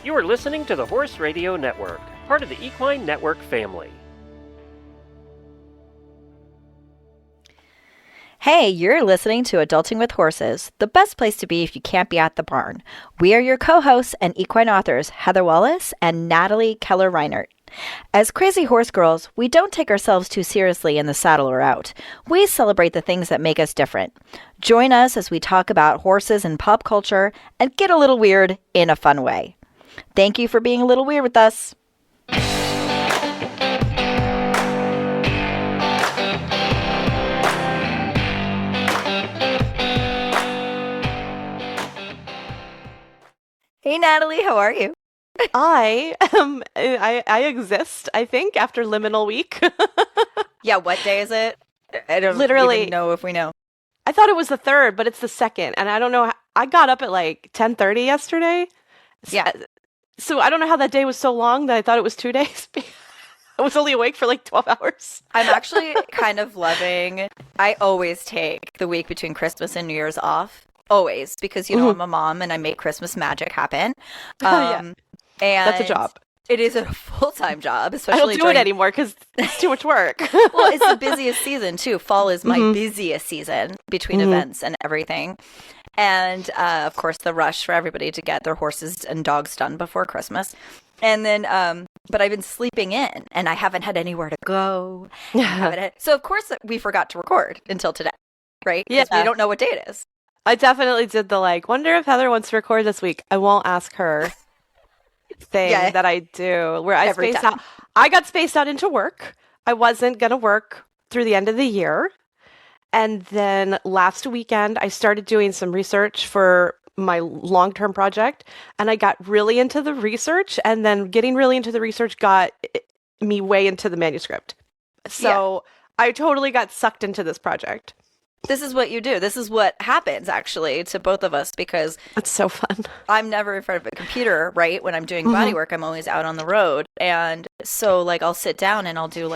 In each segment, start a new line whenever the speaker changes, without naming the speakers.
You are listening to the Horse Radio Network, part of the Equine Network family.
Hey, you're listening to Adulting with Horses, the best place to be if you can't be at the barn. We are your co-hosts and equine authors, Heather Wallace and Natalie Keller-Reinert. As crazy horse girls, we don't take ourselves too seriously in the saddle or out. We celebrate the things that make us different. Join us as we talk about horses and pop culture and get a little weird in a fun way. Thank you for being a little weird with us. Hey, Natalie, how are you?
I exist, I think, after liminal week.
Yeah, what day is it? I don't
Literally
even know if we know.
I thought it was the 3rd, but it's the 2nd, and I don't know. I got up at like 10:30 yesterday.
Yeah.
So I don't know how that day was so long that I thought it was 2 days. I was only awake for like 12 hours.
I'm actually kind of loving. I always take the week between Christmas and New Year's off. Always, because, you know, I'm a mom and I make Christmas magic happen.
Yeah.
And
That's a job.
It is a full-time job,
I
especially
don't do it anymore because it's too much work.
Well, it's the busiest season, too. Fall is my busiest season between events and everything. And, of course, the rush for everybody to get their horses and dogs done before Christmas. And then, but I've been sleeping in, and I haven't had anywhere to go. So, of course, we forgot to record until today, right? Because we don't know what day it is.
I definitely did the wonder if Heather wants to record this week. I won't ask her thing that I do where I space out. I got spaced out into work. I wasn't going to work through the end of the year. And then last weekend, I started doing some research for my long-term project. And I got really into the research. And then getting really into the research got me way into the manuscript. So I totally got sucked into this project.
This is what you do. This is what happens, actually, to both of us, because
it's so fun.
I'm never in front of a computer, right? When I'm doing body work, I'm always out on the road. And so, I'll sit down and I'll do,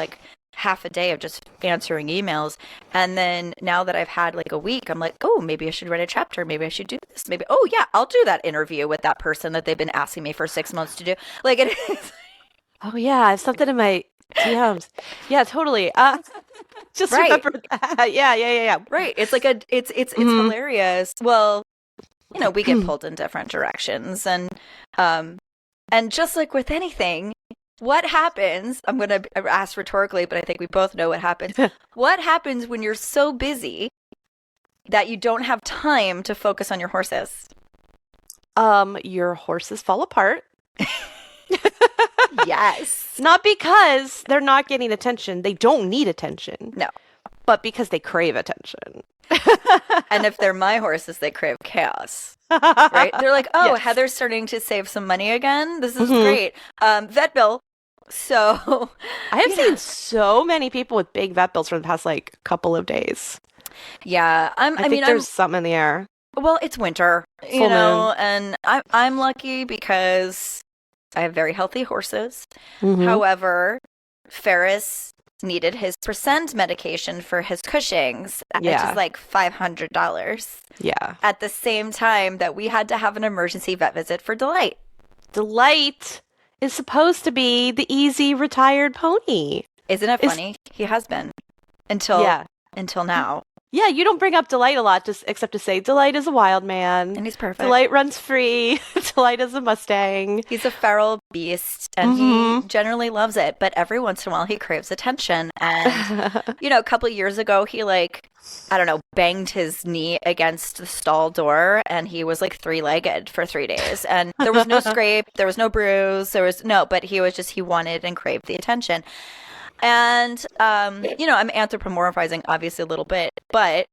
half a day of just answering emails. And then now that I've had, a week, I'm like, oh, maybe I should write a chapter. Maybe I should do this. Maybe, oh, yeah, I'll do that interview with that person that they've been asking me for 6 months to do. It is.
Oh, yeah. I have something in my DMs. Yeah, totally. Just remember that. Yeah.
Right. It's it's hilarious. Well, we get pulled in different directions, and just like with anything, what happens? I'm gonna ask rhetorically, but I think we both know what happens. What happens when you're so busy that you don't have time to focus on your horses?
Your horses fall apart.
Yes.
Not because they're not getting attention. They don't need attention.
No.
But because they crave attention.
And if they're my horses, they crave chaos. Right? They're like, oh,
yes.
Heather's starting to save some money again. This is great. Vet bill. So
I have seen so many people with big vet bills for the past couple of days.
Yeah.
I think there's something in the air.
Well, it's winter,
Full moon.
And I'm lucky because I have very healthy horses. However, Ferris needed his Percent medication for his Cushing's, which is $500.
Yeah.
At the same time that we had to have an emergency vet visit for Delight.
Delight is supposed to be the easy retired pony.
Isn't it funny? He has been until now.
Yeah, you don't bring up Delight a lot, just except to say Delight is a wild man.
And he's perfect.
Delight runs free. Delight is a Mustang.
He's a feral beast, and he generally loves it. But every once in a while, he craves attention. And, a couple of years ago, he, banged his knee against the stall door, and he was, 3-legged for 3 days. And there was no scrape, there was no bruise, but he was he wanted and craved the attention. And, I'm anthropomorphizing obviously a little bit, but,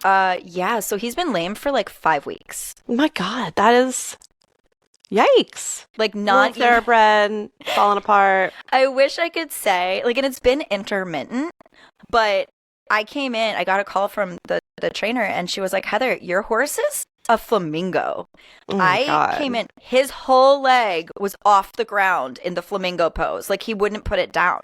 so he's been lame for 5 weeks.
Oh my God, that is, yikes.
Not
thoroughbred, falling apart.
I wish I could say, and it's been intermittent, but I came in, I got a call from the trainer, and she was like, Heather, your horse is a flamingo.
Oh
I came in, his whole leg was off the ground in the flamingo pose. He wouldn't put it down.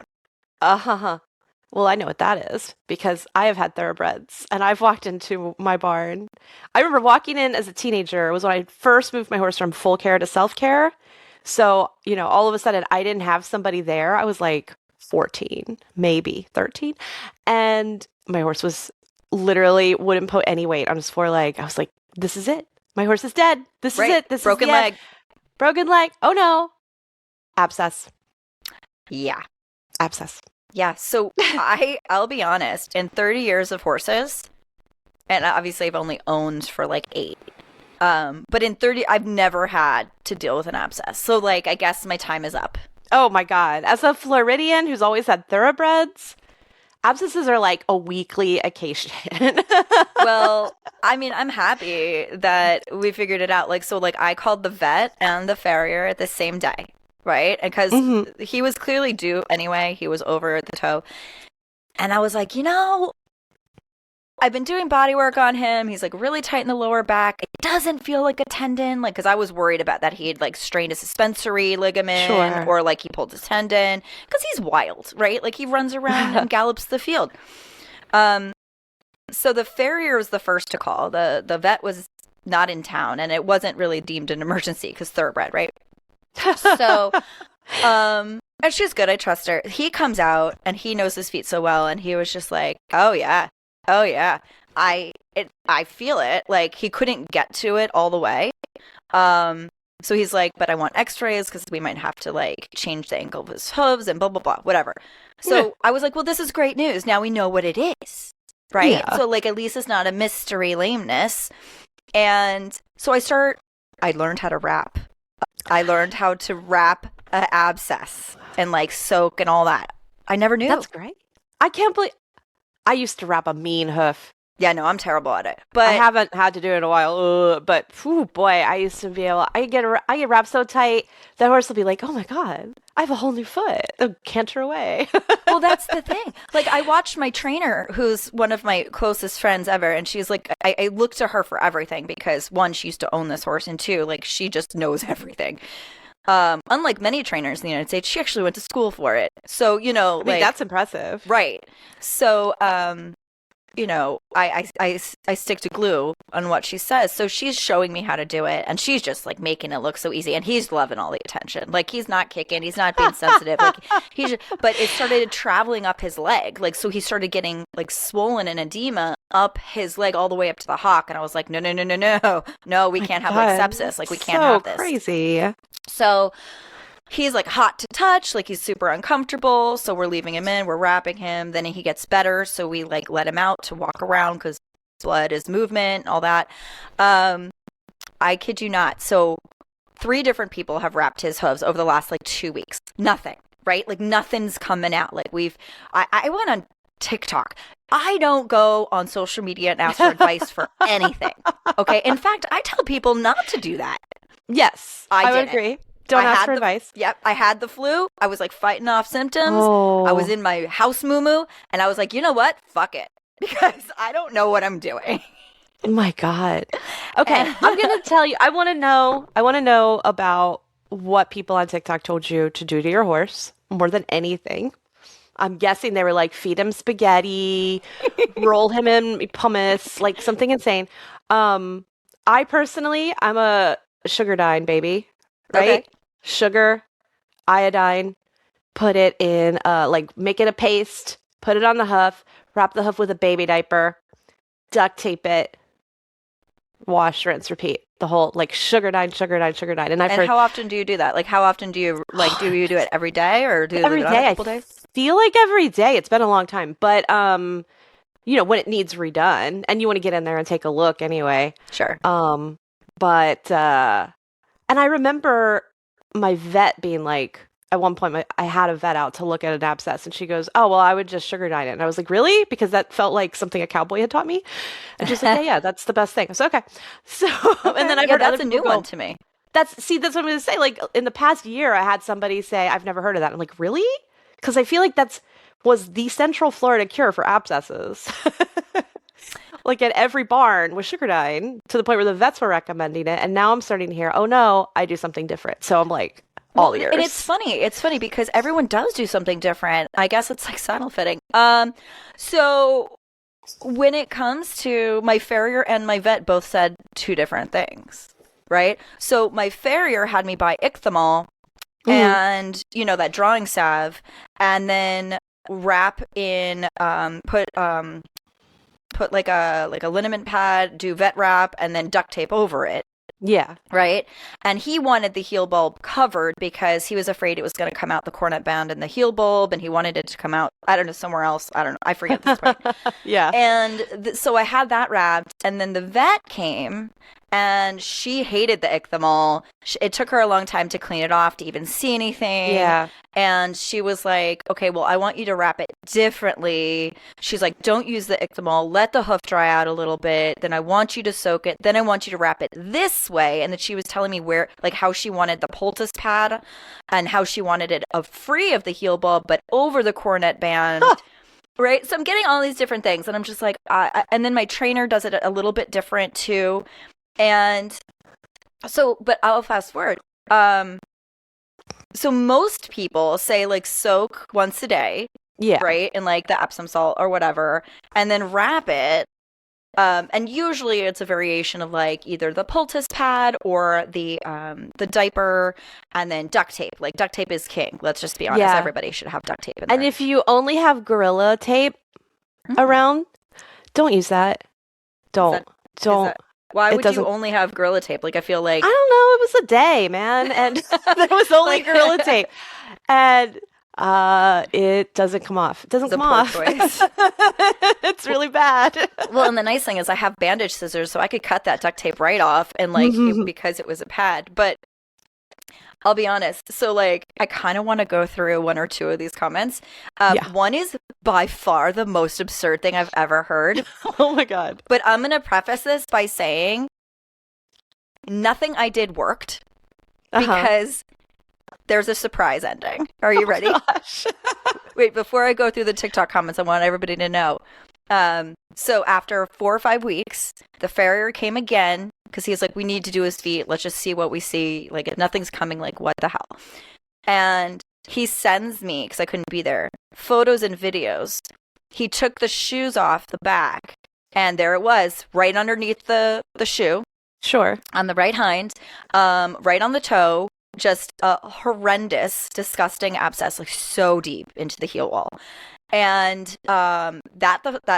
Well, I know what that is because I have had thoroughbreds and I've walked into my barn. I remember walking in as a teenager. It was when I first moved my horse from full care to self-care. So, all of a sudden I didn't have somebody there. I was like 14, maybe 13. And my horse was literally wouldn't put any weight on his foreleg. I was like, this is it. My horse is dead. This is it. This
broken
is the
leg.
end. Broken leg. Oh no. Abscess.
Yeah.
Abscess.
Yeah. So I'll be honest, in 30 years of horses, and obviously I've only owned for like 8. But in 30, I've never had to deal with an abscess. So like, I guess my time is up.
Oh my God. As a Floridian who's always had thoroughbreds, abscesses are like a weekly occasion.
Well, I mean, I'm happy that we figured it out. Like, so like I called the vet and the farrier at the same day, right? Because he was clearly due anyway. He was over at the toe. And I was like, I've been doing body work on him. He's like really tight in the lower back. It doesn't feel like a tendon, like, because I was worried about that he'd like strained a suspensory ligament or like he pulled his tendon because he's wild, right? Like he runs around and gallops the field. So the farrier was the first to call. The vet was not in town, and it wasn't really deemed an emergency because thoroughbred, right? So, and she's good. I trust her. He comes out and he knows his feet so well, and he was just like, "Oh yeah." I feel it. Like he couldn't get to it all the way. So he's like, but I want x-rays because we might have to like change the angle of his hooves and blah, blah, blah, whatever. So I was like, well, this is great news. Now we know what it is. Right. Yeah. So like, at least it's not a mystery lameness. And so I learned how to wrap. I learned how to wrap an abscess and like soak and all that. I never knew.
That's great. I can't believe I used to wrap a mean hoof.
Yeah, no, I'm terrible at it. But
I haven't had to do it in a while. But boy, I used to be able. I get wrapped so tight. The horse will be like, "Oh my God, I have a whole new foot." They'll canter away.
Well, that's the thing. Like, I watched my trainer, who's one of my closest friends ever, and she's like, I look to her for everything because 1, she used to own this horse, and 2, like, she just knows everything. Unlike many trainers in the United States, she actually went to school for it. So, I
mean, that's impressive.
Right. So, I stick to glue on what she says. So she's showing me how to do it, and she's just like making it look so easy. And he's loving all the attention. Like he's not kicking, he's not being sensitive. Like but it started traveling up his leg. Like so, he started getting like swollen and edema up his leg all the way up to the hock. And I was like, no, we can't have like sepsis. Like we can't have this.
Crazy.
So he's like hot to touch, like he's super uncomfortable. So we're leaving him in, we're wrapping him. Then he gets better. So we like let him out to walk around because blood is movement, all that. I kid you not. So 3 different people have wrapped his hooves over the last like 2 weeks. Nothing, right? Like nothing's coming out. Like I went on TikTok. I don't go on social media and ask for advice for anything. Okay. In fact, I tell people not to do that.
Yes, I would agree. Don't ask for advice.
Yep. I had the flu. I was like fighting off symptoms. I was in my house moo-moo. And I was like, you know what? Fuck it. Because I don't know what I'm doing.
Oh my God. Okay. I'm going to tell you. I want to know about what people on TikTok told you to do to your horse more than anything. I'm guessing they were like, feed him spaghetti, roll him in pumice, like something insane. I personally, I'm a sugar-dine baby. Right? Okay. Sugar, iodine, put it in, like make it a paste, put it on the hoof, wrap the hoof with a baby diaper, duct tape it, wash, rinse, repeat. The whole like sugar-dine. And
how often do you do that? Like how often do you do you it every day or do you
every
do it
day?
On a couple days?
Feel like every day. It's been a long time, but when it needs redone, and you want to get in there and take a look anyway.
Sure.
And I remember my vet being like, at one point, I had a vet out to look at an abscess, and she goes, "Oh, well, I would just sugar dine it." And I was like, "Really?" Because that felt like something a cowboy had taught me. And she's like, yeah, that's the best thing. I said, okay. So, and then I heard
that's a new one to me.
That's what I'm going to say. Like in the past year, I had somebody say, "I've never heard of that." I'm like, really? Because I feel like was the Central Florida cure for abscesses. Like at every barn with sugar dine, to the point where the vets were recommending it. And now I'm starting to hear, oh no, I do something different. So I'm like, all ears.
And it's funny because everyone does do something different. I guess it's like saddle fitting. So when it comes to my farrier and my vet both said 2 different things, right? So my farrier had me buy Icthamol and that drawing salve, and then wrap in put like a liniment pad, do vet wrap, and then duct tape over it.
Yeah.
Right? And he wanted the heel bulb covered because he was afraid it was going to come out the cornet band and the heel bulb, and he wanted it to come out, I don't know, somewhere else. I don't know. I forget this point.
Yeah.
And so I had that wrapped, and then the vet came, and she hated the ichthymol. It took her a long time to clean it off, to even see anything.
Yeah.
And she was like, okay, well, I want you to wrap it differently. She's like, don't use the ichthymol. Let the hoof dry out a little bit. Then I want you to soak it. Then I want you to wrap it this way. And then she was telling me how she wanted the poultice pad and how she wanted it free of the heel bulb, but over the cornet band. Right? So I'm getting all these different things. And I'm just like, and then my trainer does it a little bit different too. And so, but I'll fast forward. So most people say like soak once a day, right, in like the Epsom salt or whatever, and then wrap it. And usually it's a variation of like either the poultice pad or the diaper, and then duct tape. Like duct tape is king. Let's just be honest. Yeah. Everybody should have duct tape in there.
And if you only have Gorilla tape around, don't use that. Don't.
Why would you only have Gorilla tape? Like, I feel like...
I don't know. It was a day, man. And there was only Gorilla tape. And it doesn't come off. It doesn't come off. It's really bad.
Well, and the nice thing is I have bandage scissors, so I could cut that duct tape right off, and because it was a pad. But I'll be honest. So, like, I kind of want to go through one or two of these comments. One is by far the most absurd thing I've ever heard.
Oh, my God.
But I'm going to preface this by saying nothing I did worked because there's a surprise ending. Are you ready?
Gosh.
Wait, before I go through the TikTok comments, I want everybody to know. So after 4 or 5 weeks, the farrier came again because he's like, we need to do his feet. Let's just see what we see. Like, if nothing's coming, like, what the hell? And he sends me, because I couldn't be there, photos and videos. He took the shoes off the back, and there it was, right underneath the shoe.
Sure. On
the right hind, right on the toe, just a horrendous, disgusting abscess, like so deep into the heel wall. And that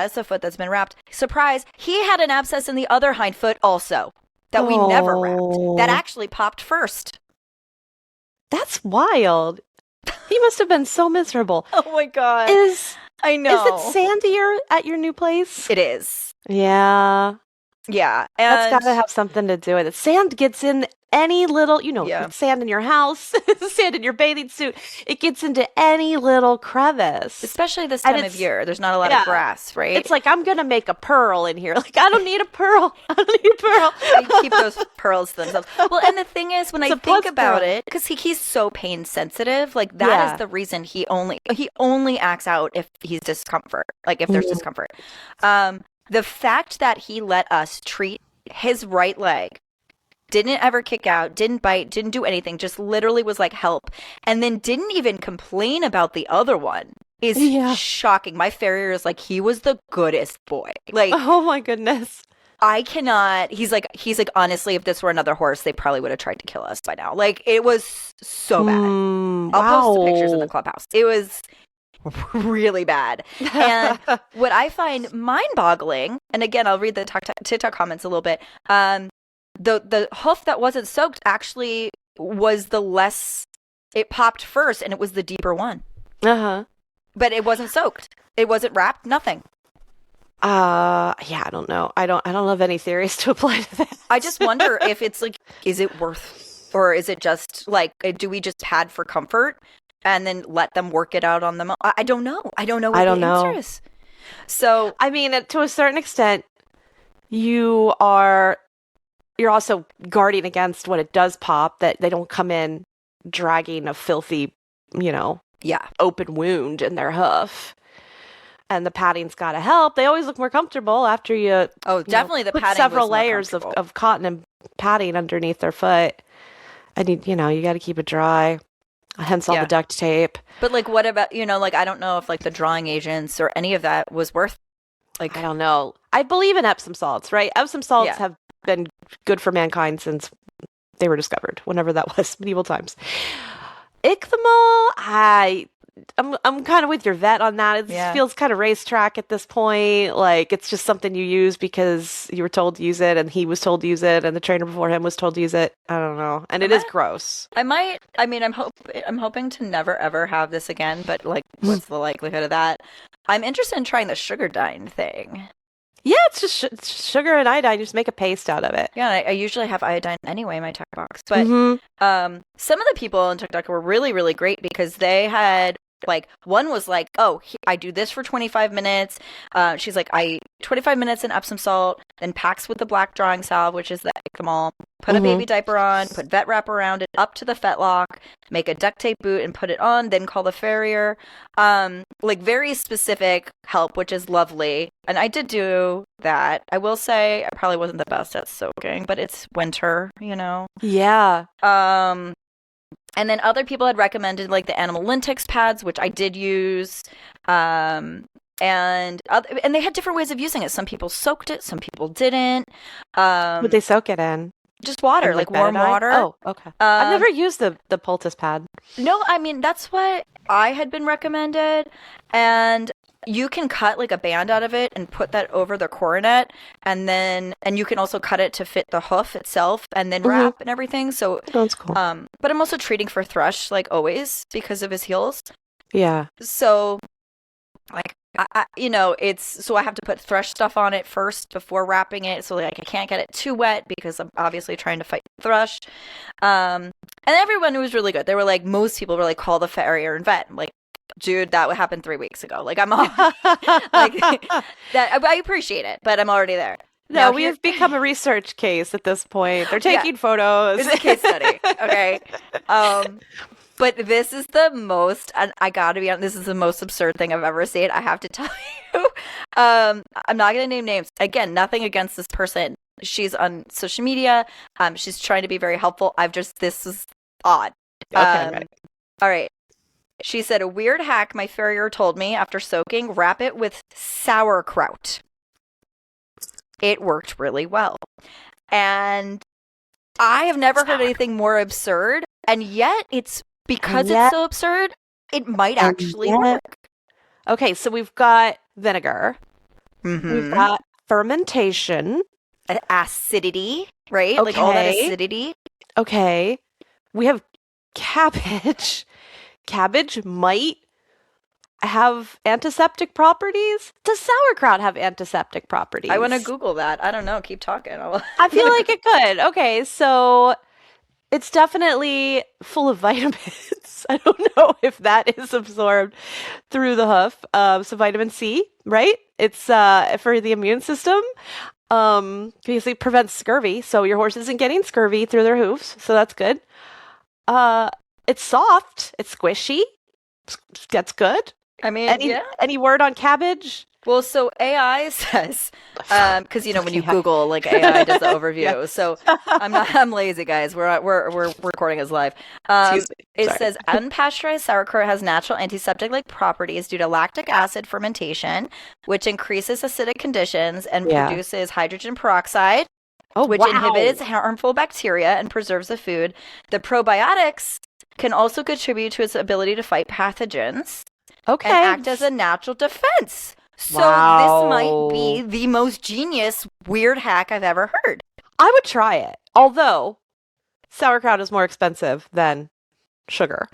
is the foot that's been wrapped. Surprise, he had an abscess in the other hind foot also that we never wrapped. That actually popped first.
That's wild. He must have been so miserable.
Oh my God. I know.
Is it sandier at your new place?
It is.
Yeah.
Yeah.
That's got to have something to do with it. Sand gets in any little, sand in your house, sand in your bathing suit. It gets into any little crevice.
Especially this time of year. There's not a lot of grass, right?
It's like, I'm going to make a pearl in here. Like, I don't need a pearl. I don't need a pearl.
They keep those pearls to themselves. Well, and the thing is, when I think about it, because he's so pain sensitive, like that is the reason he only acts out if he's discomfort, like if there's discomfort. The fact that he let us treat his right leg, didn't ever kick out, didn't bite, didn't do anything, just literally was like, help, and then didn't even complain about the other one is shocking. My farrier is like, he was the goodest boy. Like,
oh my goodness.
I cannot. He's like, honestly, if this were another horse, they probably would have tried to kill us by now. Like, it was so bad. I'll post the pictures in the clubhouse. It was really bad. And what I find mind-boggling, and again, I'll read the TikTok comments a little bit. The hoof that wasn't soaked actually was it popped first, and it was the deeper one. But it wasn't soaked. It wasn't wrapped. Nothing.
I don't know. I don't have any theories to apply to that.
I just wonder if it's like, is it worth, or is it just like, do we just pad for comfort and then let them work it out on them? I don't know. I don't know what the answer is. So,
I mean, to a certain extent, you're also guarding against when it does pop, that they don't come in dragging a filthy, open wound in their hoof. And the padding's got to help. They always look more comfortable after you. Oh,
definitely the
put
padding.
Several layers of cotton and padding underneath their foot. And you got to keep it dry. Hence all the duct tape.
But like, what about I don't know if like the drawing agents or any of that was worth. Like,
I don't know. I believe in Epsom salts, right? Epsom salts have been good for mankind since they were discovered, whenever that was, medieval times. Ichthymol, I'm kind of with your vet on that. It feels kind of racetrack at this point. Like it's just something you use because you were told to use it, and he was told to use it, and the trainer before him was told to use it. I don't know, and it is gross.
I'm hoping to never ever have this again. But like, what's the likelihood of that? I'm interested in trying the sugardyne thing.
Yeah, it's just sugar and iodine. You just make a paste out of it.
Yeah, I usually have iodine anyway in my Tech Box. But some of the people on TikTok were really, really great because they had, like, one was like, oh, I do this for 25 minutes. She's like, 25 minutes in Epsom salt, then packs with the black drawing salve, which is the Icamol, put a baby diaper on, put vet wrap around it, up to the fetlock, make a duct tape boot and put it on, then call the farrier. Like very specific help, which is lovely. And I did do that. I will say I probably wasn't the best at soaking, but it's winter, you know? Yeah. And then other people had recommended like the animal Lintex pads, which I did use. And they had different ways of using it. Some people soaked it, some people didn't.
Would they soak it in?
Just water, like warm water.
Oh, okay. I've never used the poultice pad. No,
I mean, that's what I had been recommended. And you can cut like a band out of it and put that over the coronet, and you can also cut it to fit the hoof itself and then wrap and everything. So
that's cool.
But I'm also treating for thrush like always because of his heels.
Yeah.
So like so I have to put thrush stuff on it first before wrapping it. So like I can't get it too wet because I'm obviously trying to fight thrush. And everyone was really good. They were like, most people were like, call the farrier and vet. I'm like, dude, that would happen 3 weeks ago. Like I'm all, like that. I appreciate it, but I'm already there.
No, we have become a research case at this point. They're taking photos.
It's a case study. Okay. But this is the most, and I gotta be honest, this is the most absurd thing I've ever seen. I have to tell you. I'm not gonna name names. Again, nothing against this person. She's on social media. She's trying to be very helpful. This is odd.
Okay, right.
All right. She said, a weird hack my farrier told me after soaking, wrap it with sauerkraut. It worked really well. And I have never heard anything more absurd. And yet it's because it's so absurd, it might actually work.
Okay, so we've got vinegar. We've got fermentation.
Acidity, right?
Okay.
Like all that acidity.
Okay. We have cabbage. Cabbage might have antiseptic properties. Does sauerkraut have antiseptic properties?
I want to Google that. I don't know. Keep talking.
I feel like it could. Okay, so it's definitely full of vitamins. I don't know if that is absorbed through the hoof. So vitamin C, right? It's for the immune system. Because it prevents scurvy. So your horse isn't getting scurvy through their hoofs. So that's good. It's soft. It's squishy. That's good.
I mean,
any word on cabbage?
Well, so AI says, because when you Google, like AI does the overview. Yeah. So I'm lazy, guys. We're recording as live. It says unpasteurized sauerkraut has natural antiseptic-like properties due to lactic acid fermentation, which increases acidic conditions and produces hydrogen peroxide, which inhibits harmful bacteria and preserves the food. The probiotics can also contribute to its ability to fight pathogens.
Okay.
And act as a natural defense. So this might be the most genius weird hack I've ever heard.
I would try it. Although sauerkraut is more expensive than sugar.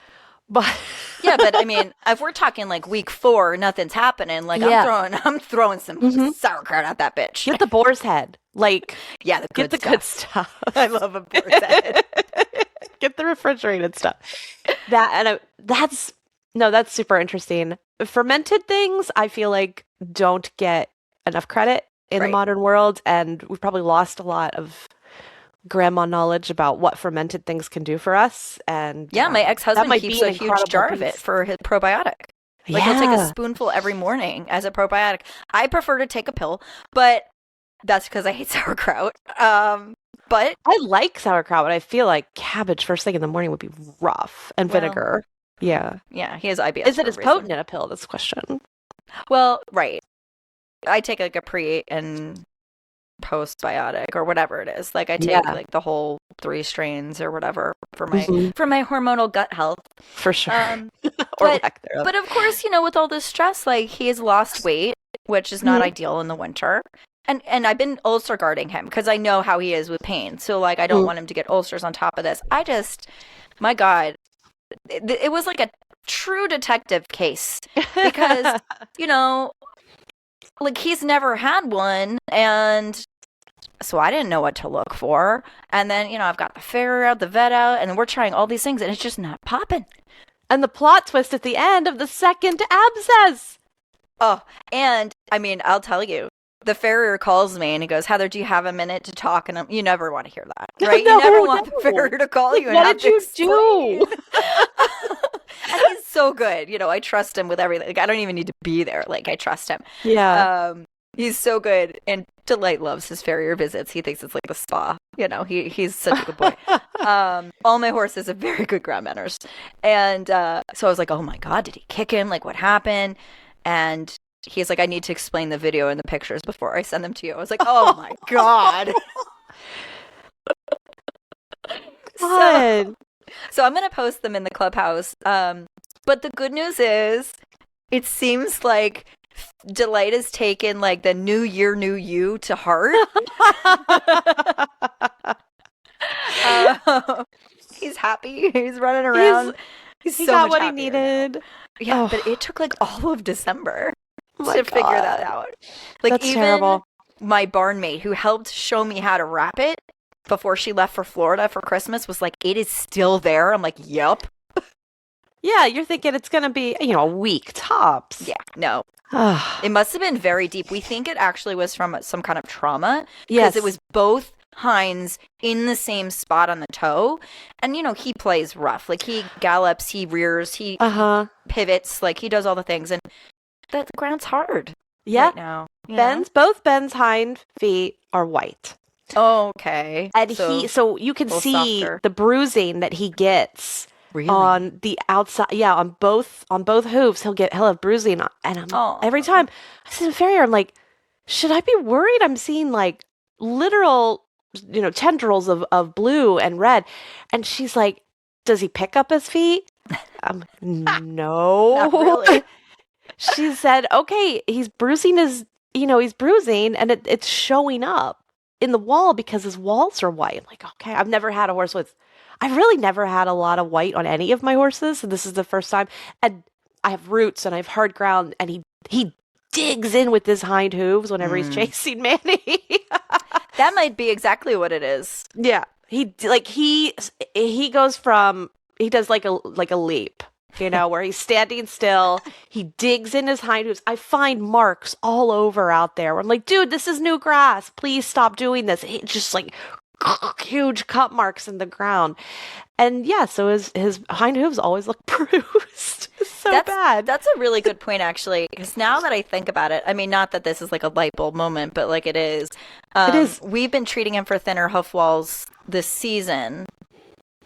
But
yeah, but I mean, if we're talking like week 4, nothing's happening. Like I'm throwing some sauerkraut at that bitch.
Get the boar's head. Like
get the good stuff.
I love a boar's head. Get the refrigerated stuff. That's super interesting. Fermented things, I feel like, don't get enough credit in the modern world, and we've probably lost a lot of grandma knowledge about what fermented things can do for us. And
my ex-husband keeps a huge jar of it for his probiotic. Like he'll take a spoonful every morning as a probiotic. I prefer to take a pill, but that's because I hate sauerkraut. But
I like sauerkraut, but I feel like cabbage first thing in the morning would be rough, and vinegar. Yeah,
he has IBS.
Is it as potent in a pill? That's the question.
Well, right. I take like a pre, and postbiotic or whatever it is. Like I take like the whole 3 strains or whatever for my hormonal gut health.
For sure.
But of course, with all this stress, like he has lost weight, which is not ideal in the winter. And I've been ulcer guarding him because I know how he is with pain. So like I don't want him to get ulcers on top of this. My God, it was like a true detective case because, like he's never had one, and so I didn't know what to look for. And then, I've got the farrier out, the vet out, and we're trying all these things, and it's just not popping.
And the plot twist at the end of the second abscess.
Oh, and I mean, I'll tell you, the farrier calls me and he goes, "Heather, do you have a minute to talk?" And you never want to hear that, right? You never want the farrier to call you and
what
have
did you do?
And he's so good. I trust him with everything. Like, I don't even need to be there. Like, I trust him.
Yeah.
He's so good. And Delight loves his farrier visits. He thinks it's like the spa. He's such a good boy. All my horses have very good ground manners. And so I was like, oh my God, did he kick him? Like, what happened? And he's like, I need to explain the video and the pictures before I send them to you. I was like, oh my God. So I'm going to post them in the clubhouse. But the good news is, it seems like Delight has taken like the new year, new you to heart. He's happy. He's running around. He so
got
much
what he
happier
needed.
now. Yeah, but it took like all of December to
God.
figure that out. Like,
that's
even
terrible.
My barn mate who helped show me how to wrap it before she left for Florida for Christmas was like, it is still there. I'm like, yep.
Yeah, you're thinking it's going to be, a week tops.
Yeah, no. It must have been very deep. We think it actually was from some kind of trauma. Because it was both hinds in the same spot on the toe. And, he plays rough. Like, he gallops, he rears, he pivots. Like, he does all the things. And the ground's hard right now.
Both Ben's hind feet are white.
Okay.
And so you can see the bruising that he gets. Really? On the outside, on both hooves, he'll have bruising. And every time I see the farrier, I'm like, should I be worried? I'm seeing like literal, tendrils of blue and red. And she's like, does he pick up his feet? No.
Not really.
She said, okay, he's bruising and it's showing up in the wall because his walls are white. I'm like, okay, I've really never had a lot of white on any of my horses, so this is the first time. And I have roots and I have hard ground, and he digs in with his hind hooves whenever he's chasing Manny.
That might be exactly what it is.
Yeah, he goes from, he does like a leap, where he's standing still. He digs in his hind hooves. I find marks all over out there. I'm like, dude, this is new grass. Please stop doing this. He just like huge cut marks in the ground. And so his hind hooves always look bruised. That's bad.
That's a really good point, actually, because now that I think about it, I mean, not that this is like a light bulb moment, but like it is. It is. We've been treating him for thinner hoof walls this season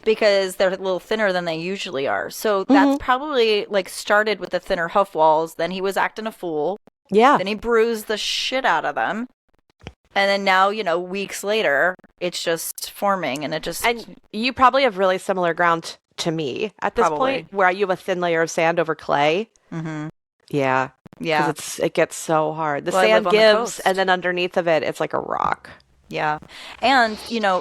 because they're a little thinner than they usually are. So that's probably like started with the thinner hoof walls. Then he was acting a fool. Yeah. Then he bruised the shit out of them. And then now, weeks later, it's just forming, and it just...
And you probably have really similar ground to me at this point, where you have a thin layer of sand over clay. Mm-hmm. Yeah. Yeah. Because it gets so hard. The sand gives, and then underneath of it, it's like a rock.
Yeah. And,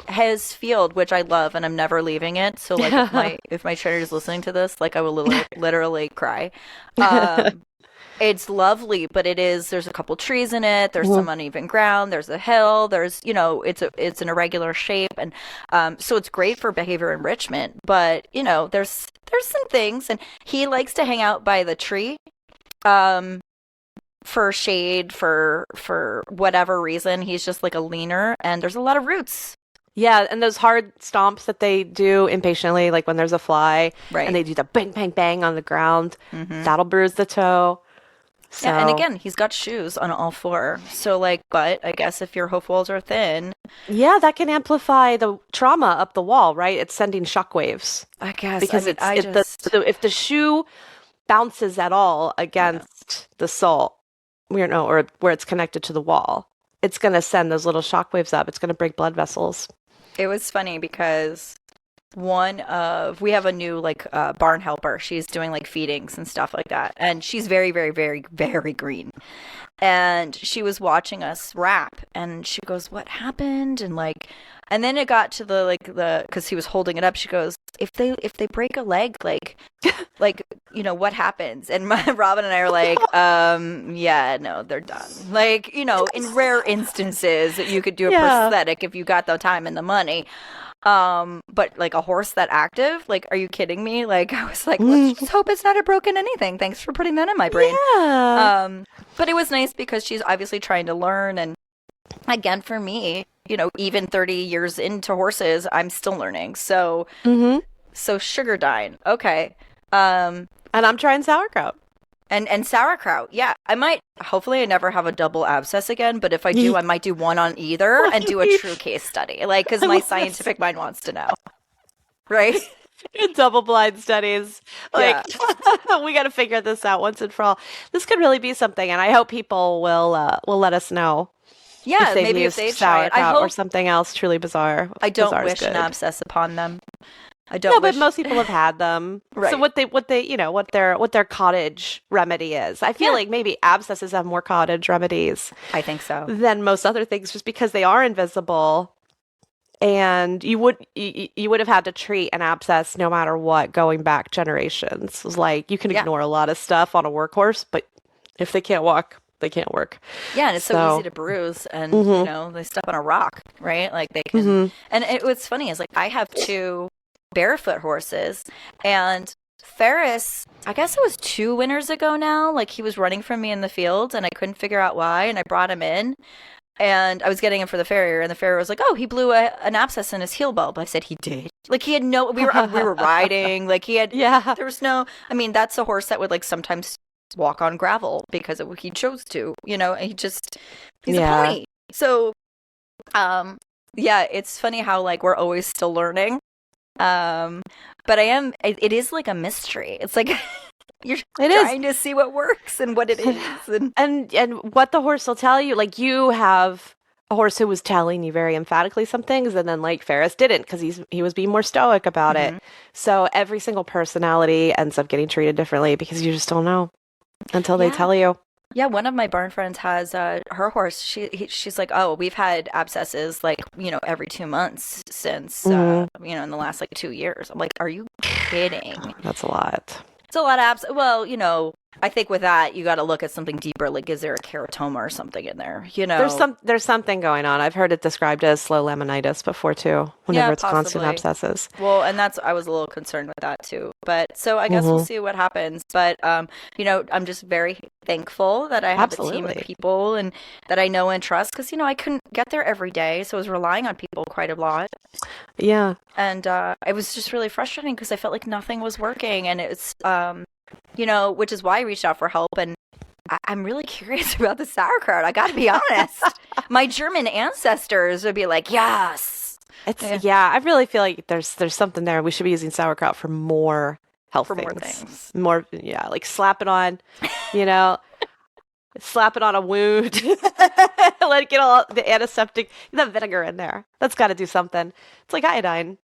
his field, which I love, and I'm never leaving it. So, like, if my trainer is listening to this, like, I will literally cry. It's lovely, but there's a couple trees in it. There's some uneven ground. There's a hill. There's, it's an irregular shape. And so it's great for behavior enrichment. But, there's some things. And he likes to hang out by the tree for shade, for whatever reason. He's just like a leaner. And there's a lot of roots.
Yeah, and those hard stomps that they do impatiently, like when there's a fly. Right. And they do the bang, bang, bang on the ground. Mm-hmm. That'll bruise the toe. So.
Yeah, and again, he's got shoes on all 4. So, but I guess if your hoof walls are thin...
Yeah, that can amplify the trauma up the wall, right? It's sending shockwaves.
I guess.
Because if the shoe bounces at all against the sole, or where it's connected to the wall, it's going to send those little shockwaves up. It's going to break blood vessels.
It was funny because we have a new like barn helper. She's doing like feedings and stuff like that. And she's very, very, very, very green. And she was watching us wrap and she goes, "What happened?" And then it got to because he was holding it up. She goes, if they break a leg, like, what happens? And Robin and I are like, yeah, no, they're done. Like, in rare instances you could do a prosthetic if you got the time and the money. But like a horse that active, like, are you kidding me? Like, I was like, let's just hope it's not a broken anything. Thanks for putting that in my brain.
Yeah.
But it was nice because she's obviously trying to learn. And again, for me, even 30 years into horses, I'm still learning. So, so sugardyne. Okay.
And I'm trying sauerkraut.
And sauerkraut. Yeah. Hopefully I never have a double abscess again, but if I do, I might do one on either and do a true case study. Like, because my scientific mind wants to know. Right?
Double blind studies. Like, we got to figure this out once and for all. This could really be something, and I hope people will let us know.
Yeah,
maybe if they try it or something else truly bizarre.
I don't wish an abscess upon them. I don't.
No, but most people have had them. Right. So what their cottage remedy is. I feel like maybe abscesses have more cottage remedies.
I think so.
Than most other things, just because they are invisible. And you would have had to treat an abscess no matter what, going back generations. It was like you can ignore a lot of stuff on a workhorse, but if they can't walk, they can't work.
Yeah, and it's so easy to bruise, and they step on a rock, right? Like they can. And what's funny is, like, I have 2 barefoot horses, and Ferris, I guess it was 2 winters ago now, like, he was running from me in the field, and I couldn't figure out why, and I brought him in. And I was getting him for the farrier, and the farrier was like, "Oh, he blew an abscess in his heel bulb." I said, "He did." Like, he had no. We were riding. Like, he had. Yeah. There was no. I mean, that's a horse that would, like, sometimes walk on gravel because he chose to. And he's a pony. So, it's funny how, like, we're always still learning. But it is like a mystery. It's like. You're trying to see what works and what it is.
And what the horse will tell you. Like, you have a horse who was telling you very emphatically some things, and then, like, Ferris didn't because he was being more stoic about it. So every single personality ends up getting treated differently because you just don't know until they tell you. Yeah,
one of my barn friends has her horse. She's like, "Oh, we've had abscesses like every 2 months since in the last like 2 years." I'm like, "Are you kidding?"
That's a lot.
It's a lot of Well, I think with that you got to look at something deeper. Like, is there a keratoma or something in there?
There's something going on. I've heard it described as slow laminitis before too. Whenever it's
possibly.
Constant abscesses.
Well, and I was a little concerned with that too. But so I guess we'll see what happens. But I'm just very thankful that I have a team of people and that I know and trust, because I couldn't get there every day, so I was relying on people quite a lot.
Yeah.
And it was just really frustrating because I felt like nothing was working, and it's which is why I reached out for help. And I'm really curious about the sauerkraut. I got to be honest. My German ancestors would be like, yes.
I really feel like there's something there. We should be using sauerkraut for more health things. More, like slap it on, slap it on a wound. Let it get all the antiseptic, the vinegar in there. That's got to do something. It's like iodine.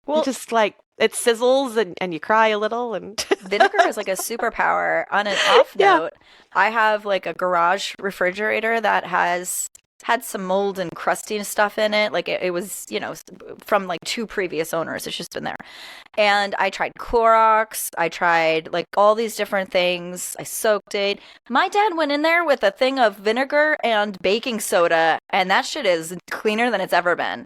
Well, just like it sizzles and you cry a little. And
vinegar is like a superpower. On an off note, I have like a garage refrigerator that has had some mold and crusty stuff in it. Like it was, from like 2 previous owners. It's just been there. And I tried Clorox. I tried like all these different things. I soaked it. My dad went in there with a thing of vinegar and baking soda, and that shit is cleaner than it's ever been.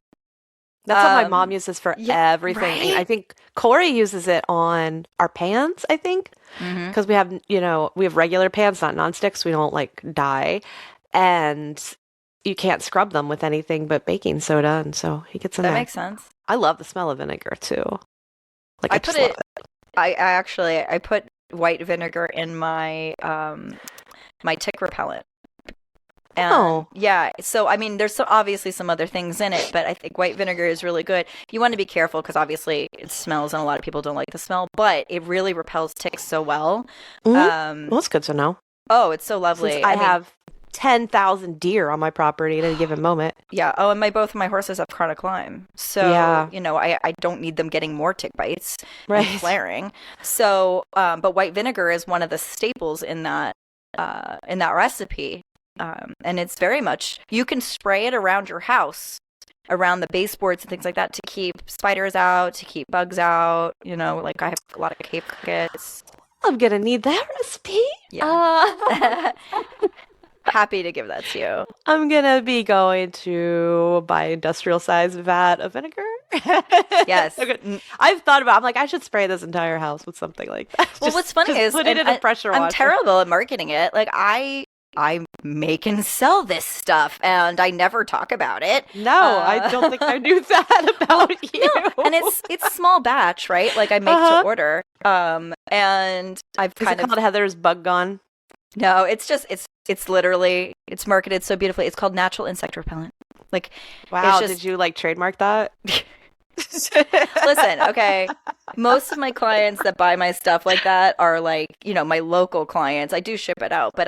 That's what my mom uses for everything.
Right?
I think Corey uses it on our pans, I think, because we have regular pans, not nonsticks. We don't like dye, and you can't scrub them with anything but baking soda, and so he gets in there.
That makes sense.
I love the smell of vinegar too. Like
I put white vinegar in my my tick repellent. And, so I mean, there's obviously some other things in it, but I think white vinegar is really good. You want to be careful because obviously it smells, and a lot of people don't like the smell, but it really repels ticks so well.
Well, it's good to know.
Oh, it's so lovely.
Since I have 10,000 deer on my property at any given moment.
Yeah. Oh, and both of my horses have chronic Lyme. So, I don't need them getting more tick bites and flaring. So, but white vinegar is one of the staples in that recipe. And it's very much, you can spray it around your house, around the baseboards and things like that to keep spiders out, to keep bugs out. Like I have a lot of cave crickets.
I'm going to need that recipe.
Yeah. Happy to give that to you.
I'm going to be going to buy industrial-sized vat of vinegar.
Yes.
I've thought about, I'm like, I should spray this entire house with something like that.
Well, what's funny is
put it in a pressure washer.
I'm terrible at marketing it. Like I make and sell this stuff, and I never talk about it.
No, I don't think I knew that about you.
No, and it's small batch, right? Like I make to order. And I've kind of
called Heather's Bug Gone.
No, it's literally, it's marketed so beautifully. It's called natural insect repellent. Like,
wow, did you like trademark that?
Listen, okay. Most of my clients that buy my stuff like that are like, my local clients. I do ship it out, but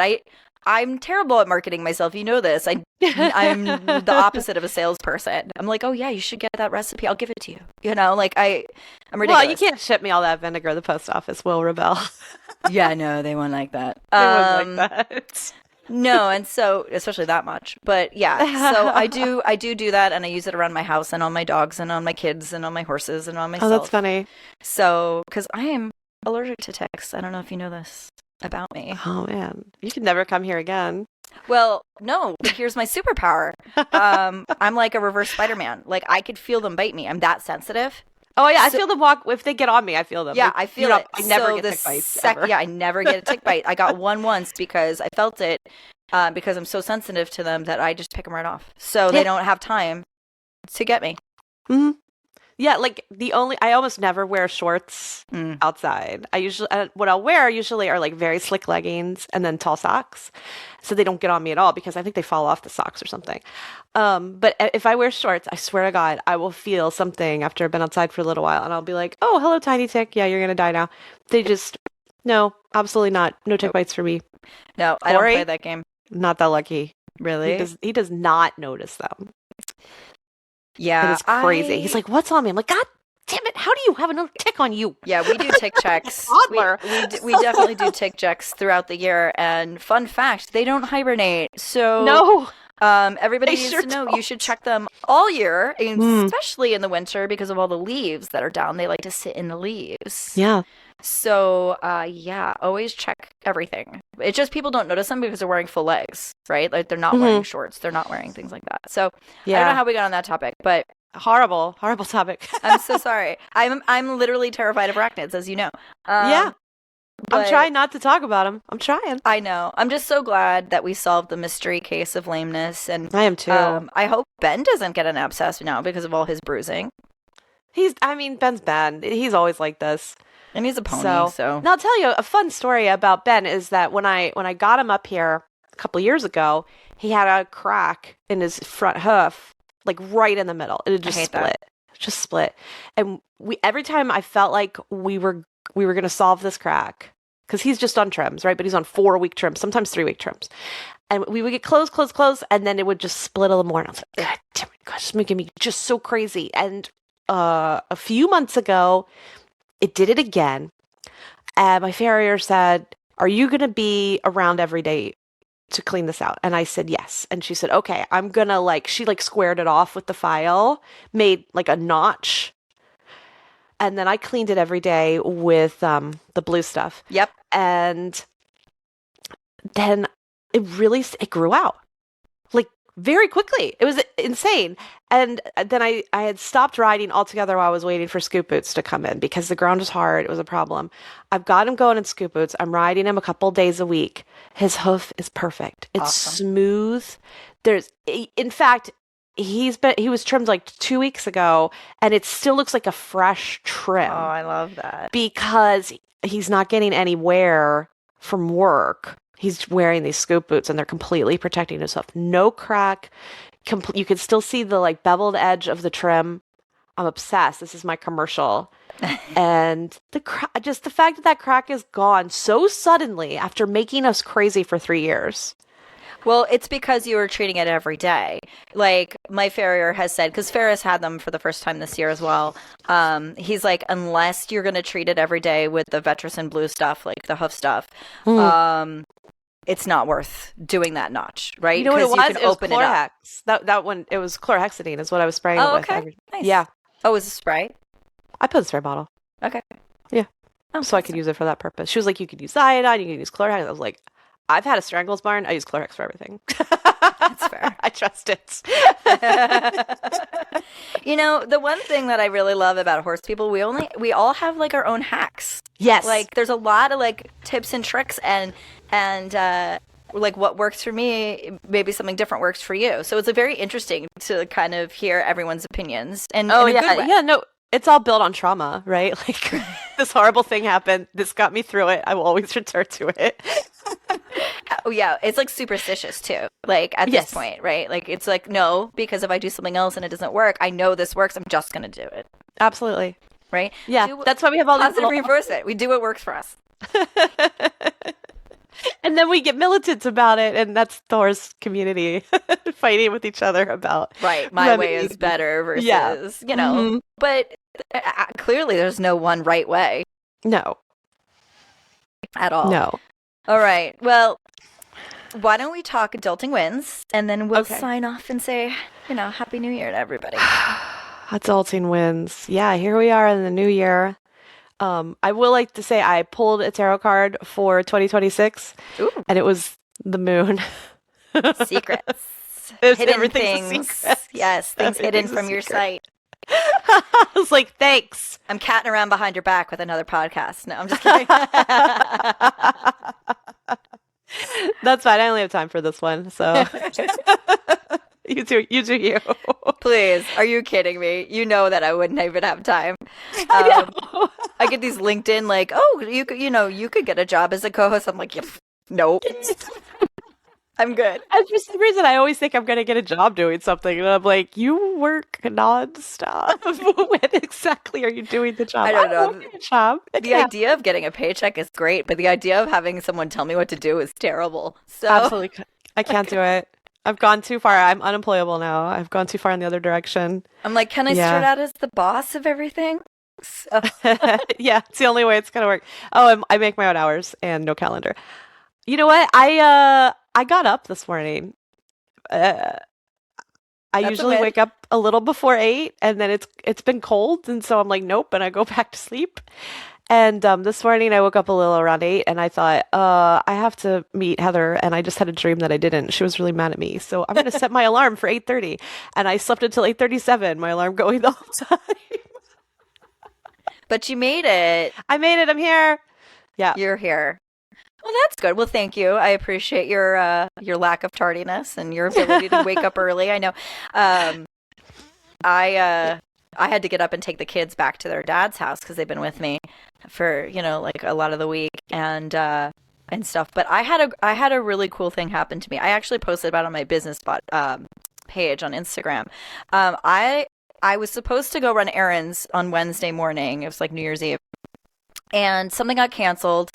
I'm terrible at marketing myself. You know this. I'm the opposite of a salesperson. I'm like, oh yeah, you should get that recipe. I'll give it to you. I'm ridiculous.
Well, you can't ship me all that vinegar. The post office will rebel.
Yeah, no, they won't like that.
They won't like that.
No, and so especially that much. But yeah, so I do that, and I use it around my house and on my dogs and on my kids and on my horses and on myself.
Oh, that's funny.
So, because I am allergic to ticks. I don't know if you know this about me.
Oh man, you can never come here again.
Well, no, but here's my superpower. I'm like a reverse Spider-Man. Like I could feel them bite me. I'm that sensitive.
Oh yeah, I feel them walk. If they get on me, I feel them.
Yeah, I feel it.
I never get tick bites.
Yeah, I never get a tick bite. I got one once because I felt it because I'm so sensitive to them that I just pick them right off. So they don't have time to get me.
Mm-hmm. Yeah, like I almost never wear shorts outside. I usually, what I'll wear usually are like very slick leggings and then tall socks. So they don't get on me at all because I think they fall off the socks or something. But if I wear shorts, I swear to God, I will feel something after I've been outside for a little while and I'll be like, oh, hello, tiny tick. Yeah, you're going to die now. They just, no, absolutely not. No tick bites for me.
No, I don't play that game.
Not that lucky.
Really?
He does not notice them.
Yeah.
It's crazy. He's like, what's on me? I'm like, God damn it. How do you have another tick on you?
Yeah, we do tick checks. we definitely do tick checks throughout the year. And fun fact, they don't hibernate. So
no.
Everybody needs to know you should check them all year, especially in the winter because of all the leaves that are down. They like to sit in the leaves.
Yeah.
So, always check everything. It's just people don't notice them because they're wearing full legs, right? Like they're not wearing shorts. They're not wearing things like that. So, I don't know how we got on that topic, but
horrible topic.
I'm so sorry. I'm literally terrified of arachnids, as you know.
Yeah. I'm trying not to talk about them. I'm trying.
I know. I'm just so glad that we solved the mystery case of lameness. And
I am too.
I hope Ben doesn't get an abscess now because of all his bruising.
Ben's Ben. He's always like this.
And he's a pony, so.
And I'll tell you a fun story about Ben is that when I got him up here a couple of years ago, he had a crack in his front hoof, like right in the middle. It just split. Just split. And every time I felt like we were going to solve this crack, because he's just on trims, right? But he's on 4-week trims, sometimes 3-week trims. And we would get close, and then it would just split a little more. And I was like, God damn it, gosh, it's making me just so crazy. And a few months ago, it did it again. And my farrier said, are you going to be around every day to clean this out? And I said, yes. And she said, okay, I'm going to she squared it off with the file, made like a notch. And then I cleaned it every day with the blue stuff.
Yep.
And then it grew out. Very quickly. It was insane. And then I had stopped riding altogether while I was waiting for scoop boots to come in because the ground was hard. It was a problem. I've got him going in scoop boots. I'm riding him a couple days a week. His hoof is perfect. It's
awesome.
Smooth. In fact, he was trimmed 2 weeks ago and it still looks like a fresh trim.
Oh, I love that.
Because he's not getting any wear from work. He's wearing these scoop boots and they're completely protecting his hoof. No crack. You can still see the beveled edge of the trim. I'm obsessed. This is my commercial. And just the fact that crack is gone so suddenly after making us crazy for 3 years.
Well, it's because you were treating it every day. Like my farrier has said, because Ferris had them for the first time this year as well. He's like, unless you're going to treat it every day with the Vetericin blue stuff, like the Hoof stuff, it's not worth doing that notch, right?
You know what it was? It was Chlorhex. That one, it was chlorhexidine is what I was spraying it with.
Okay. Nice.
Yeah.
Oh, is it a spray?
I put a spray bottle.
Okay.
Yeah. So I could use it for that purpose. She was like, you could use iodine, you could use Chlorhex. I was like, I've had a Strangles barn. I use Chlorhex for everything.
That's fair.
I trust it.
You know, the one thing that I really love about horse people, we all have like our own hacks.
Yes.
Like there's a lot of like tips and tricks and like what works for me, maybe something different works for you. So it's a very interesting to kind of hear everyone's opinions and in a good way.
Yeah, no. It's all built on trauma, right? Like, this horrible thing happened. This got me through it. I will always return to it.
Oh, yeah. It's like superstitious, too. Like, at this point, right? Like, it's like, no, because if I do something else and it doesn't work, I know this works. I'm just going to do it.
Absolutely.
Right?
Yeah. That's why we have all
positive reinforcement. We do what works for us.
And then we get militant about it, and that's the horse community fighting with each other about
my way is better versus, you know. But clearly there's no one right way.
No.
At all.
No.
All right. Well, why don't we talk adulting wins, and then we'll sign off and say, you know, Happy New Year to everybody.
Adulting wins. Yeah, here we are in the new year. I will like to say I pulled a tarot card for 2026, and it was the moon.
Secrets.
Hidden
things. Yes, things hidden from your sight.
I was like, thanks.
I'm catting around behind your back with another podcast. No, I'm just kidding.
That's fine. I only have time for this one, so you do you.
Please, are you kidding me? You know that I wouldn't even have time.
I know.
I get these LinkedIn like, oh, you could get a job as a co-host. I'm like, nope. I'm good.
And for some reason, I always think I'm going to get a job doing something. And I'm like, you work nonstop. When exactly are you doing the job?
I don't know.
Job.
The idea of getting a paycheck is great, but the idea of having someone tell me what to do is terrible. So
absolutely. I can't do it. I've gone too far. I'm unemployable now. I've gone too far in the other direction.
I'm like, can I start out as the boss of everything? So.
Yeah, it's the only way it's going to work. Oh, I make my own hours and no calendar. You know what? I got up this morning. I usually wake up a little before 8, and then it's been cold, and so I'm like, nope, and I go back to sleep. And this morning I woke up a little around 8, and I thought, I have to meet Heather, and I just had a dream that I didn't. She was really mad at me, so I'm going to set my alarm for 8:30, and I slept until 8:37, my alarm going the whole time.
But you made it.
I made it. I'm here. Yeah.
You're here. Well, that's good. Well, thank you. I appreciate your lack of tardiness and your ability to wake up early. I know. I had to get up and take the kids back to their dad's house because they've been with me for, like a lot of the week and stuff. But I had a really cool thing happen to me. I actually posted about it on my business page on Instagram. I was supposed to go run errands on Wednesday morning. It was like New Year's Eve. And something got canceled.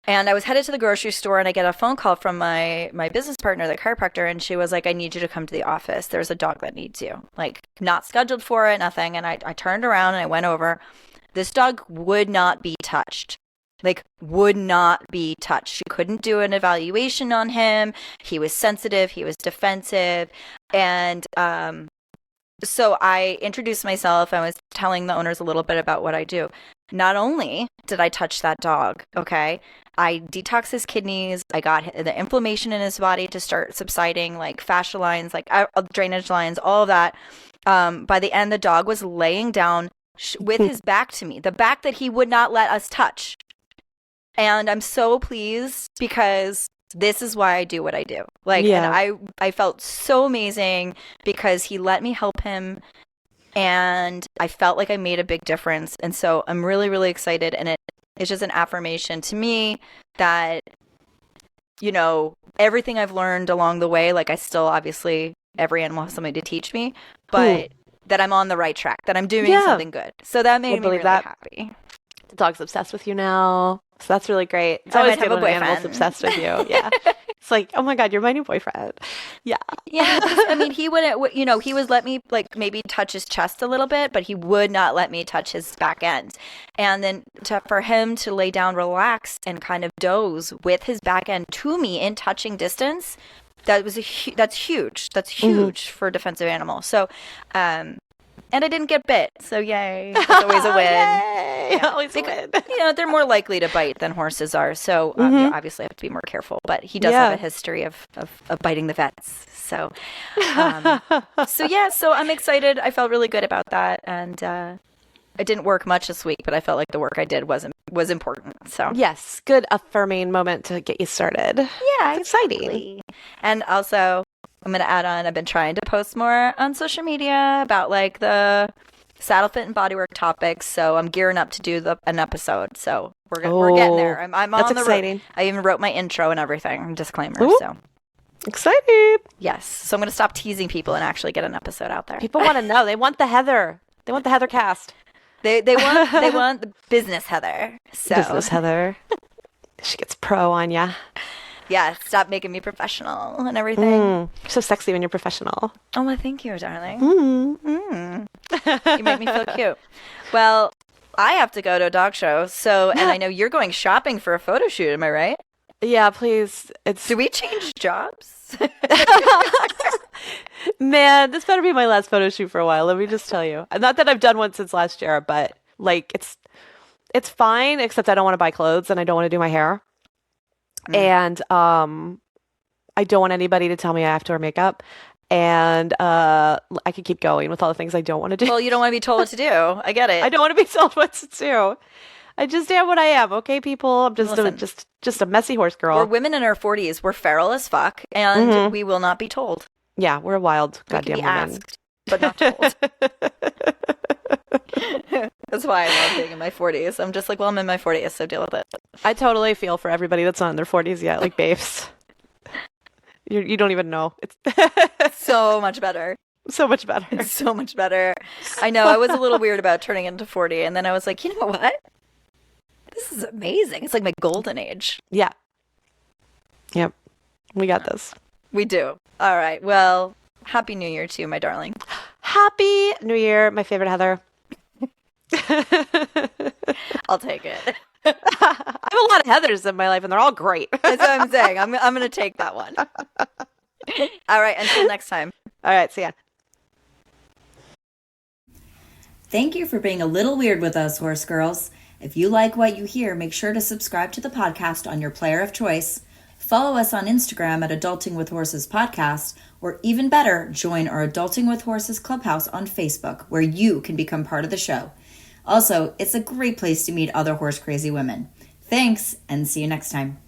And I was headed to the grocery store, and I get a phone call from my business partner, the chiropractor, and she was like, I need you to come to the office. There's a dog that needs you. Like, not scheduled for it, nothing. And I turned around, and I went over. This dog would not be touched. Like, would not be touched. She couldn't do an evaluation on him. He was sensitive. He was defensive. And so I introduced myself. I was telling the owners a little bit about what I do. Not only did I touch that dog, okay, I detoxed his kidneys. I got the inflammation in his body to start subsiding, like fascia lines, like drainage lines, all of that. By the end, the dog was laying down with his back to me, the back that he would not let us touch. And I'm so pleased because this is why I do what I do. Like, and I felt so amazing because he let me help him. And I felt like I made a big difference. And so I'm really, really excited. And it's just an affirmation to me that, everything I've learned along the way, like I still, obviously, every animal has something to teach me, but that I'm on the right track, that I'm doing something good. So that made me really happy.
The dog's obsessed with you now. So that's really great. It's always good when an animal's obsessed with you. Yeah. It's like, oh my God, you're my new boyfriend. Yeah.
Yeah. I mean, he wouldn't, he would let me like maybe touch his chest a little bit, but he would not let me touch his back end. And then for him to lay down, relax, and kind of doze with his back end to me in touching distance, that's huge. That's huge for a defensive animal. So, and I didn't get bit, so yay. That's always a win.
Yay! Yeah. Always a win.
They're more likely to bite than horses are, so you obviously have to be more careful. But he does have a history of biting the vets. So, so I'm excited. I felt really good about that, and it didn't work much this week, but I felt like the work I did was important. So
yes, good affirming moment to get you started.
Yeah,
it's exciting.
And also, I'm going to add on, I've been trying to post more on social media about like the saddle fit and bodywork topics. So I'm gearing up to do an episode. So we're getting there. I'm on
that's
the
exciting.
I even wrote my intro and everything, disclaimer.
Ooh,
so
excited.
Yes. So I'm going to stop teasing people and actually get an episode out there.
People want to know. They want the Heather. They want the Heather cast.
They want the business Heather. So.
Business Heather. She gets pro on ya.
Yeah, stop making me professional and everything.
You're so sexy when you're professional.
Oh, well, thank you, darling. You make me feel cute. Well, I have to go to a dog show, and I know you're going shopping for a photo shoot. Am I right?
Yeah, please.
Do we change jobs?
Man, this better be my last photo shoot for a while. Let me just tell you. Not that I've done one since last year, but like it's fine, except I don't want to buy clothes and I don't want to do my hair. And I don't want anybody to tell me I have to wear makeup. And I could keep going with all the things I don't want to do.
Well, you don't want to be told what to do. I get it.
I don't want to be told what to do. I just am what I am, okay, people? I'm just a messy horse girl.
We're women in our 40s. We're feral as fuck, and we will not be told.
Yeah, we're a wild goddamn woman.
Asked, but not told. That's why I love being in my 40s. I'm just like, well, I'm in my 40s, so deal with it.
I totally feel for everybody that's not in their 40s yet, like babes. You don't even know. It's
so much better.
So much better.
It's so much better. I know. I was a little weird about turning into 40, and then I was like, you know what? This is amazing. It's like my golden age.
Yeah. Yep. We got this.
We do. All right. Well, Happy New Year to you, my darling.
Happy New Year, my favorite Heather.
I'll take it.
I have a lot of Heathers in my life, and they're all great.
That's what I'm saying. I'm going to take that one. All right. Until next time.
All right. See ya.
Thank you for being a little weird with us, horse girls. If you like what you hear, make sure to subscribe to the podcast on your player of choice. Follow us on Instagram at Adulting with Horses Podcast, or even better, join our Adulting with Horses Clubhouse on Facebook, where you can become part of the show. Also, it's a great place to meet other horse crazy women. Thanks, and see you next time.